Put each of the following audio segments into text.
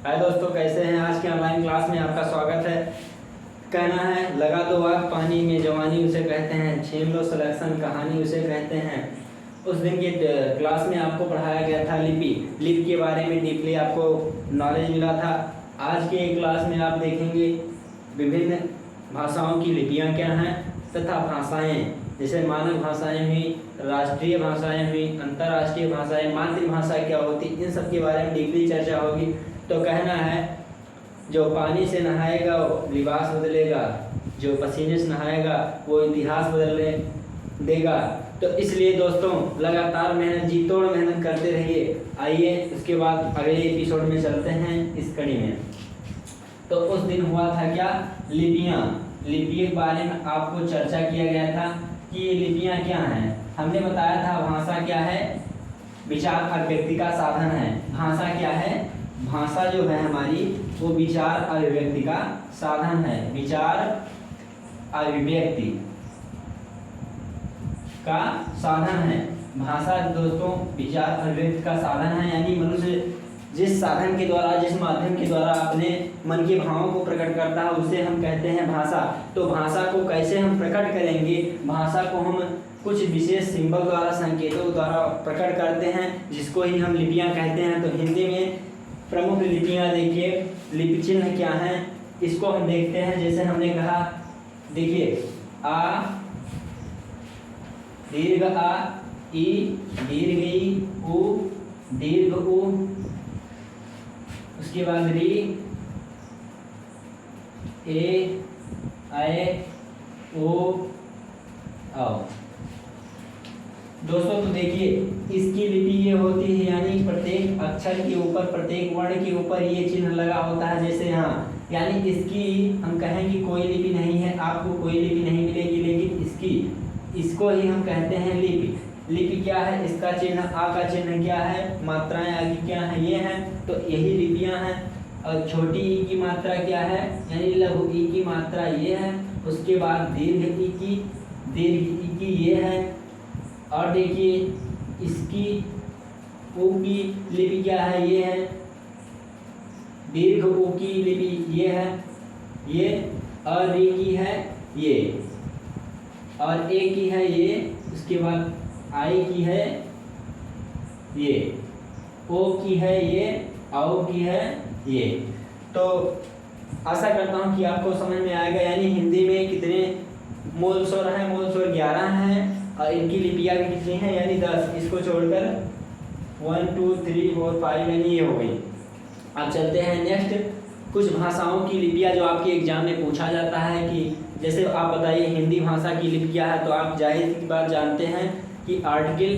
हाय दोस्तों, कैसे हैं। आज के ऑनलाइन क्लास में आपका स्वागत है। कहना है लगा दो आग पानी में जवानी उसे कहते हैं, छीन लो सिलेक्शन कहानी उसे कहते हैं। उस दिन के क्लास में आपको पढ़ाया गया था लिपि के बारे में डीपली आपको नॉलेज मिला था। आज के क्लास में आप देखेंगे विभिन्न भाषाओं की लिपियाँ क्या हैं तथा भाषाएँ, जैसे मानक भाषाएँ हुई, राष्ट्रीय भाषाएँ हुई, अंतर्राष्ट्रीय भाषाएँ, मातृभाषा क्या होती, इन सब के बारे में डीपली चर्चा होगी। तो कहना है जो पानी से नहाएगा वो लिबास बदलेगा, जो पसीने से नहाएगा वो इतिहास बदलने देगा। तो इसलिए दोस्तों लगातार मेहनत, जी तोड़ मेहनत करते रहिए। आइए उसके बाद अगले एपिसोड में चलते हैं इस कड़ी में। तो उस दिन हुआ था क्या, लिपियाँ के बारे में आपको चर्चा किया गया था कि ये लिपियाँ क्या हैं। हमने बताया था भाषा क्या है, विचार अभिव्यक्ति का साधन है। भाषा क्या है, भाषा जो है हमारी वो विचार अभिव्यक्ति का साधन है। विचार अभिव्यक्ति का साधन है भाषा दोस्तों, विचार अभिव्यक्ति का साधन है। यानी मनुष्य जिस साधन के द्वारा, जिस माध्यम के द्वारा अपने मन के भावों को प्रकट करता है उसे हम कहते हैं भाषा। तो भाषा को कैसे हम प्रकट करेंगे, भाषा को हम कुछ विशेष सिंबल द्वारा, संकेतों द्वारा प्रकट करते हैं, जिसको ही हम लिपियाँ कहते हैं। तो हिंदी में प्रमुख लिपियाँ देखिए, लिपि चिन्ह क्या हैं इसको हम देखते हैं। जैसे हमने कहा, देखिए आ दीर्घ आ, ई दीर्घ ई, उ दीर्घ उ, उसके बाद री, ए आए, ओ आओ। दोस्तों तो देखिए इसकी लिपि ये होती है, यानी प्रत्येक अक्षर के ऊपर, प्रत्येक वर्ण के ऊपर ये चिन्ह लगा होता है। जैसे यहाँ, यानी इसकी हम कहें कि कोई लिपि नहीं है, आपको कोई लिपि नहीं मिलेगी, लेकिन इसको ही हम कहते हैं लिपि। लिपि क्या है, इसका चिन्ह, आ का चिन्ह क्या है, मात्राएं आगे क्या है, ये हैं। तो यही लिपियाँ हैं। और छोटी ई की मात्रा क्या है, यानी लघु ई की मात्रा ये है। उसके बाद दीर्घ ई की ये है। और देखिए इसकी ऊ की लिपि क्या है, ये है। दीर्घ ऊ की लिपि ये है, ये। और री की है ये, और ए की है ये। उसके बाद आई की है ये, ओ की है ये, आओ की है ये। तो आशा करता हूँ कि आपको समझ में आएगा। यानी हिंदी में कितने मूल स्वर हैं, मूल स्वर 11 हैं और इनकी लिपियाँ भी कितनी हैं, यानी 10। इसको छोड़कर 1 2 3 4 5 यानी ये हो गई। अब चलते हैं नेक्स्ट, कुछ भाषाओं की लिपियाँ जो आपके एग्जाम में पूछा जाता है कि जैसे आप बताइए हिंदी भाषा की लिपि क्या है। तो आप जाहिर सी बात जानते हैं कि आर्टिकल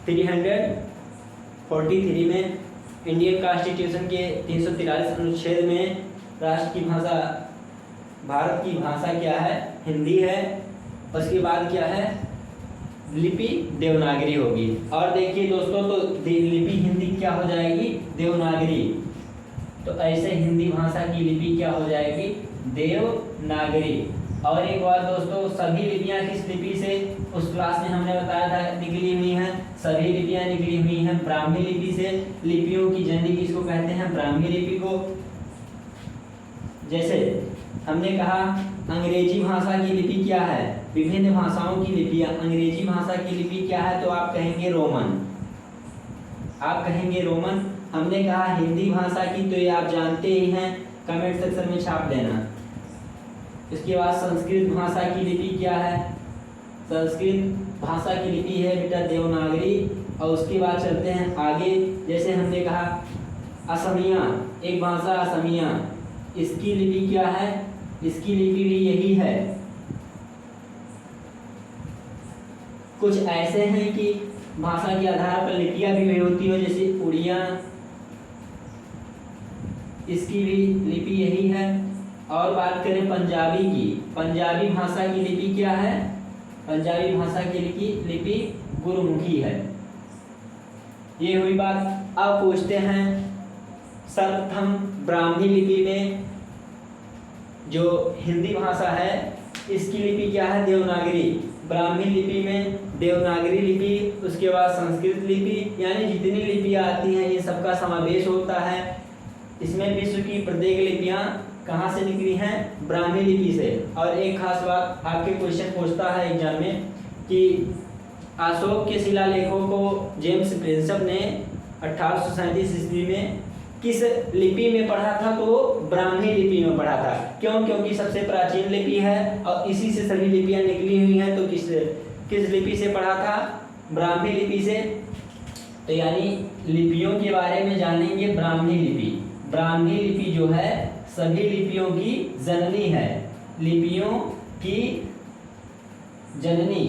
343 में इंडियन कॉन्स्टिट्यूशन के 343 अनुच्छेद में राष्ट्र की भाषा, भारत की भाषा क्या है, हिंदी है। उसके बाद क्या है, लिपि देवनागरी होगी। और देखिए दोस्तों तो लिपि हिंदी क्या हो जाएगी, देवनागरी। तो ऐसे हिंदी भाषा की लिपि क्या हो जाएगी, देवनागरी। और एक बात दोस्तों, सभी लिपियाँ किस लिपि से, उस क्लास में हमने बताया था निकली हुई हैं। सभी लिपियाँ निकली हुई हैं ब्राह्मी लिपि से। लिपियों की जननी किसको कहते हैं, ब्राह्मी लिपि को। जैसे हमने कहा अंग्रेजी भाषा की लिपि क्या है, विभिन्न भाषाओं की लिपियाँ। अंग्रेजी भाषा की लिपि क्या है, तो आप कहेंगे रोमन, आप कहेंगे रोमन। हमने कहा हिंदी भाषा की, तो ये आप जानते ही हैं, कमेंट सेक्शन में छाप देना। इसके बाद संस्कृत भाषा की लिपि क्या है, संस्कृत भाषा की लिपि है बेटा देवनागरी। और उसके बाद चलते हैं आगे। जैसे हमने कहा असमिया, एक भाषा असमिया, इसकी लिपि क्या है, इसकी लिपि भी यही है। कुछ ऐसे हैं कि भाषा के आधार पर लिपियाँ भी होती हो, जैसे उड़िया, इसकी भी लिपि यही है। और बात करें पंजाबी की, पंजाबी भाषा की लिपि क्या है, पंजाबी भाषा की लिपि गुरुमुखी है। ये हुई बात। अब पूछते हैं सर्वप्रथम ब्राह्मी लिपि में जो हिंदी भाषा है इसकी लिपि क्या है, देवनागरी। ब्राह्मी लिपि में देवनागरी लिपि, उसके बाद संस्कृत लिपि, यानी जितनी लिपियाँ आती हैं ये सबका समावेश होता है। इसमें विश्व की प्रत्येक लिपियां कहाँ से निकली हैं? ब्राह्मी लिपि से। और एक खास बात आपके क्वेश्चन पूछता है एग्जाम में कि अशोक के शिलालेखों को जेम्स प्रिंसप ने 1837 ईस्वी में किस लिपि में पढ़ा था? तो ब्राह्मी लिपि में पढ़ा था। क्यों? क्योंकि सबसे प्राचीन लिपि है और इसी से सभी लिपियां निकली हुई हैं। तो किस लिपि से पढ़ा था? ब्राह्मी लिपि से। तो यानी लिपियों के बारे में जानेंगे ब्राह्मी लिपि। ब्राह्मी लिपि जो है सभी लिपियों की जननी है, लिपियों की जननी।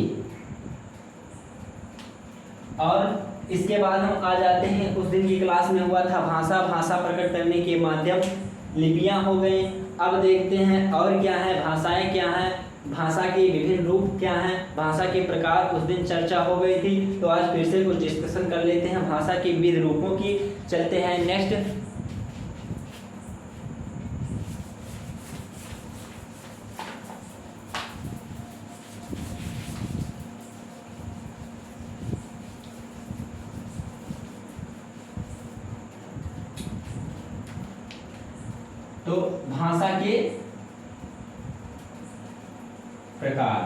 और इसके बाद हम आ जाते हैं, उस दिन की क्लास में हुआ था भाषा, भाषा प्रकट करने के माध्यम लिपियां हो गई। अब देखते हैं और क्या है, भाषाएं क्या हैं, भाषा के विभिन्न रूप क्या हैं, भाषा के प्रकार उस दिन चर्चा हो गई थी। तो आज फिर से कुछ डिस्कशन कर लेते हैं भाषा के विविध रूपों की। चलते हैं नेक्स्ट। तो भाषा के प्रकार,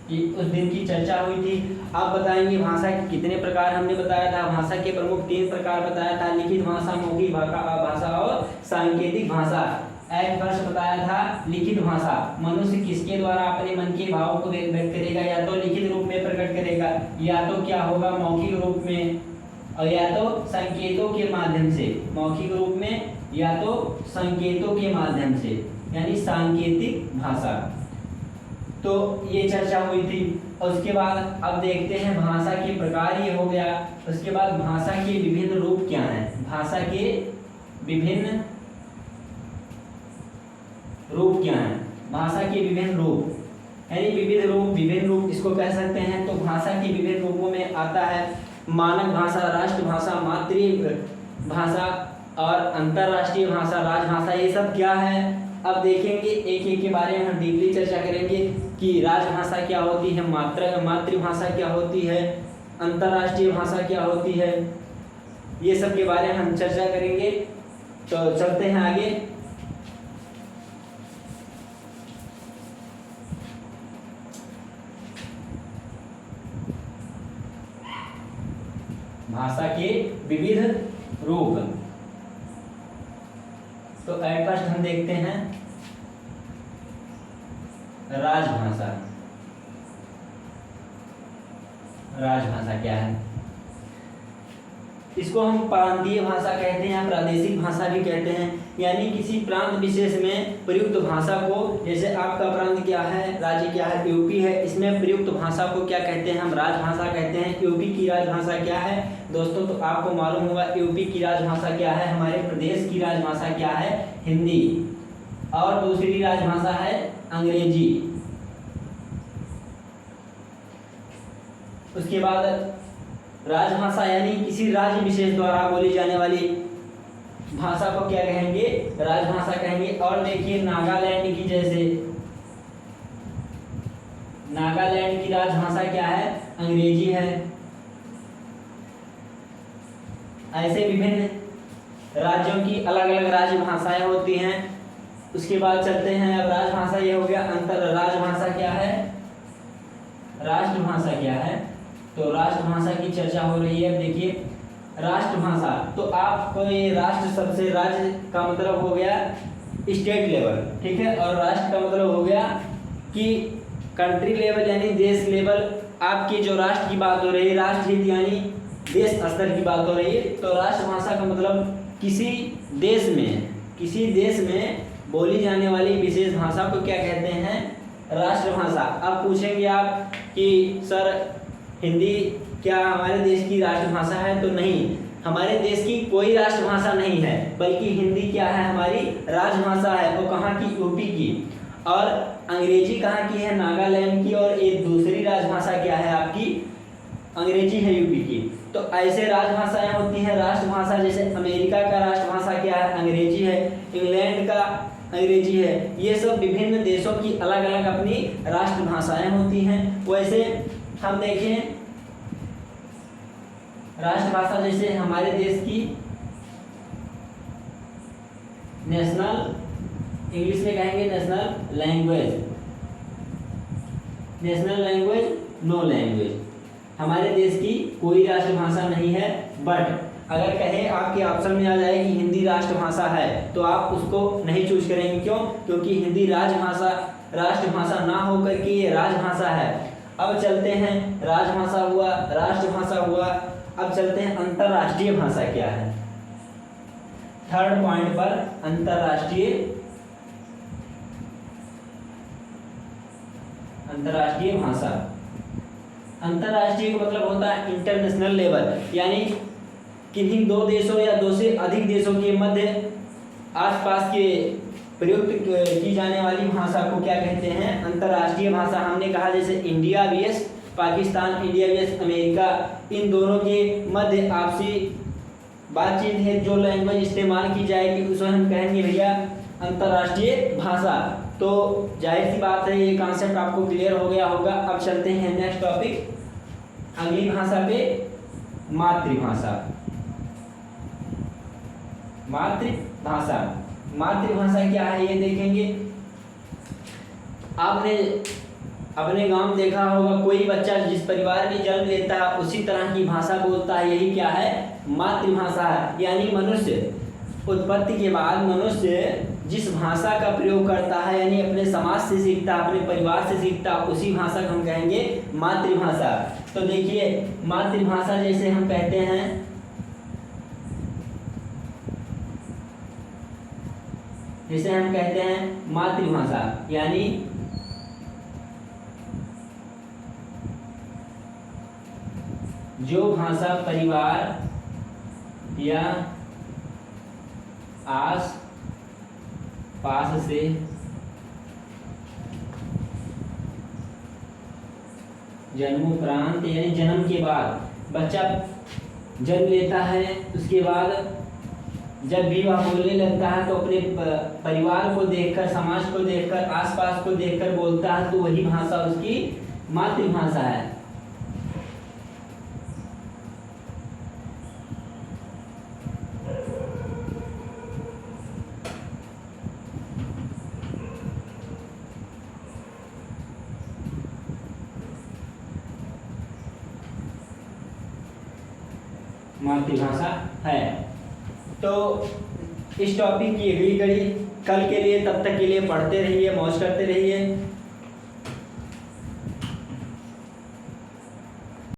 कि उस दिन की चर्चा हुई थी। आप बताएंगे भाषा के कितने प्रकार हमने बताया था? भाषा के प्रमुख 3 प्रकार बताया था, लिखित भाषा, मौखिक भाषा और सांकेतिक भाषा। एक फर्स्ट बताया था लिखित भाषा। मनुष्य किसके द्वारा अपने मन के भाव को व्यक्त करेगा? या तो लिखित रूप में प्रकट करेगा, या तो क्या होगा मौखिक रूप में, और या तो संकेतों के माध्यम से। मौखिक रूप में या तो संकेतों के माध्यम से, यानी सांकेतिक भाषा। तो ये चर्चा हुई थी। और उसके बाद अब देखते हैं भाषा के प्रकार, ये हो गया। उसके बाद भाषा के विभिन्न रूप क्या हैं? भाषा के विभिन्न रूप क्या हैं? भाषा के विभिन्न रूप, यानी विविध रूप, विभिन्न रूप इसको कह सकते हैं। तो भाषा के विभिन्न रूपों में आता है मानक भाषा, राष्ट्रभाषा, मातृभाषा और अंतरराष्ट्रीय भाषा, राजभाषा। ये सब क्या है अब देखेंगे, एक एक के बारे में हम डीपली चर्चा करेंगे कि राजभाषा क्या होती है, मातृभाषा क्या होती है, अंतरराष्ट्रीय भाषा क्या होती है, ये सब के बारे में हम चर्चा करेंगे। तो चलते हैं आगे। भाषा के विविध रूप। तो एट फर्स्ट हम देखते हैं राजभाषा। राजभाषा क्या है? इसको हम प्रांतीय भाषा कहते हैं, प्रादेशिक भाषा भी कहते हैं। यानी किसी प्रांत विशेष में प्रयुक्त भाषा को, जैसे आपका प्रांत क्या है, राज्य क्या है, यूपी है, इसमें प्रयुक्त भाषा को क्या कहते हैं? हम राजभाषा कहते हैं। यूपी की राजभाषा क्या है दोस्तों? तो आपको मालूम होगा यूपी की राजभाषा क्या है, हमारे प्रदेश की राजभाषा क्या है? हिंदी। और दूसरी राजभाषा है अंग्रेजी। उसके बाद राजभाषा यानी किसी राज्य विशेष द्वारा बोली जाने वाली भाषा को क्या कहेंगे? राजभाषा कहेंगे। और देखिए नागालैंड की, जैसे नागालैंड की राजभाषा क्या है? अंग्रेजी है। ऐसे विभिन्न राज्यों की अलग अलग राजभाषाएं होती हैं। उसके बाद चलते हैं, अब राजभाषा ये हो गया। अंतर राजभाषा क्या है? राष्ट्रभाषा क्या है? तो राष्ट्रभाषा की चर्चा हो रही है। अब देखिए राष्ट्रभाषा, तो आपको ये राष्ट्र शब्द से राज्य का मतलब हो गया स्टेट लेवल, ठीक है, और राष्ट्र का मतलब हो गया कि कंट्री लेवल यानी देश लेवल। आपकी जो राष्ट्र की बात हो रही है, राष्ट्र हित यानी देश स्तर की बात हो रही है। तो राष्ट्रभाषा का मतलब किसी देश में बोली जाने वाली विशेष भाषा को क्या कहते हैं? राष्ट्रभाषा। अब पूछेंगे आप कि सर हिंदी क्या हमारे देश की राष्ट्रभाषा है? तो नहीं, हमारे देश की कोई राष्ट्रभाषा नहीं है, बल्कि हिंदी क्या है? हमारी राजभाषा है। वो कहाँ की? यूपी की। और अंग्रेजी कहाँ की है? नागालैंड की। और एक दूसरी राजभाषा क्या है आपकी? अंग्रेजी है यूपी की। तो ऐसे राजभाषाएं होती हैं राष्ट्रभाषा। जैसे अमेरिका का राष्ट्रभाषा क्या है? अंग्रेजी है। इंग्लैंड का अंग्रेजी है। ये सब विभिन्न देशों की अलग अलग अपनी राष्ट्रभाषाएं होती हैं। वैसे हम देखें राष्ट्रभाषा जैसे हमारे देश की नेशनल, इंग्लिश में कहेंगे national language, national language, no language, हमारे देश की कोई राष्ट्रभाषा नहीं है। बट अगर कहें आपके ऑप्शन में आ जाए कि हिंदी राष्ट्रभाषा है तो आप उसको नहीं चूज करेंगे। क्यों? क्योंकि हिंदी राष्ट्रभाषा ना होकर के ये राजभाषा है। अब चलते हैं, राजभाषा हुआ, राष्ट्रभाषा हुआ, अब चलते हैं अंतरराष्ट्रीय भाषा क्या है। थर्ड पॉइंट पर अंतरराष्ट्रीय भाषा। अंतरराष्ट्रीय का मतलब होता है इंटरनेशनल लेवल, यानी किन्हीं दो देशों या दो से अधिक देशों के मध्य आसपास के प्रयुक्त की जाने वाली भाषा को क्या कहते हैं? अंतरराष्ट्रीय भाषा। हमने कहा जैसे India VS Pakistan, India VS America, इन दोनों के मध्य आपसी बातचीत है, जो लैंग्वेज इस्तेमाल की जाएगी उसे हम कहेंगे भैया अंतरराष्ट्रीय भाषा। तो जाहिर सी बात है ये कॉन्सेप्ट आपको क्लियर हो गया होगा। अब चलते हैं नेक्स्ट टॉपिक, अगली भाषा पे, मातृभाषा। मातृभाषा क्या है ये देखेंगे। आपने अपने गांव में देखा होगा, कोई बच्चा जिस परिवार में जन्म लेता है उसी तरह की भाषा बोलता है, यही क्या है? मातृभाषा है। यानी मनुष्य उत्पत्ति के बाद मनुष्य जिस भाषा का प्रयोग करता है, यानी अपने समाज से सीखता है, अपने परिवार से सीखता है, उसी भाषा को हम कहेंगे मातृभाषा। तो देखिए मातृभाषा जैसे हम कहते हैं, मातृभाषा यानी जो भाषा परिवार या आस पास से जन्मोपरांत, यानी जन्म के बाद बच्चा जन्म लेता है, उसके बाद जब भी वह बोलने लगता है तो अपने परिवार को देखकर, समाज को देखकर, आसपास को देखकर बोलता है, तो वही भाषा उसकी मातृभाषा है। मातृभाषा है। तो इस टॉपिक की अगली कड़ी कल के लिए, तब तक के लिए पढ़ते रहिए, मौज करते रहिए।